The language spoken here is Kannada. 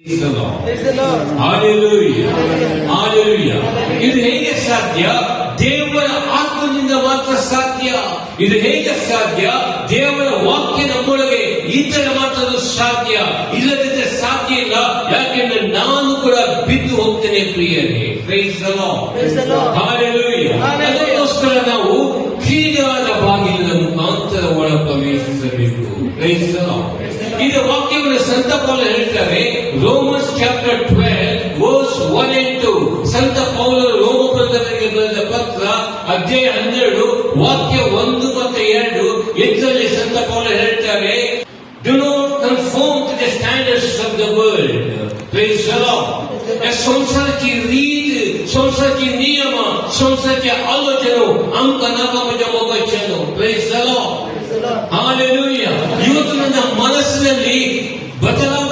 Praise the Lord. Hallelujah. Hallelujah. ಇದು ಹೇಗೆ ಸಾಧ್ಯ? ದೇವರ ಆತ್ಮನಿಂದ ಮಾತ್ರ ಸಾಧ್ಯ. ಇದು ಹೇಗೆ ಸಾಧ್ಯ? ದೇವರ ವಾಕ್ಯ ನಮ್ಮೊಳಗೆ ಇದ್ದರೆ ಮಾತ್ರ ಅದು ಸಾಧ್ಯ. ಇಲ್ಲದಿದ್ದರೆ ಸಾಧ್ಯ ಇಲ್ಲ. ಯಾಕೆಂದ್ರೆ ನಾನು ಕೂಡ ಬಿದ್ದು ಹೋಗ್ತೇನೆ ಪ್ರಿಯರೇ. Praise the Lord. Hallelujah. ಅದಕ್ಕೋಸ್ಕರ ನಾವು ಕೀಳಾದ ಬಾಗಿಲಿನ ಮುಖಾಂತರ ಒಳ ಪ್ರವೇಶಿಸಬೇಕು. Praise the Lord. ಇದು ವಾಕ್ಯವನ್ನು ಸಂತ ಪೌಲ ಹೇಳ್ತಾರೆ. Romans chapter 12 verse 1 and 2. ಸಂತ ಪೌಲ ರೋಮ ಪತ್ರಗಳಿಗೆ ಬರೆದ ಪತ್ರ ಅಧ್ಯಾಯ 12 ವಾಕ್ಯ 1 ಮತ್ತು 2 ಇದರಲ್ಲಿ ಸಂತ ಪೌಲ ಹೇಳ್ತಾರೆ, do not conform to the standards of the world. Praise the Lord. संसारची रीत, संसारची नियम, संसारची आलोचना अंक नकामच्या मोगच्छनो. Praise the Lord. Hallelujah. ಇವತ್ತು ನನ್ನ ಮನಸ್ಸಿನಲ್ಲಿ ಬದಲಾವಣೆ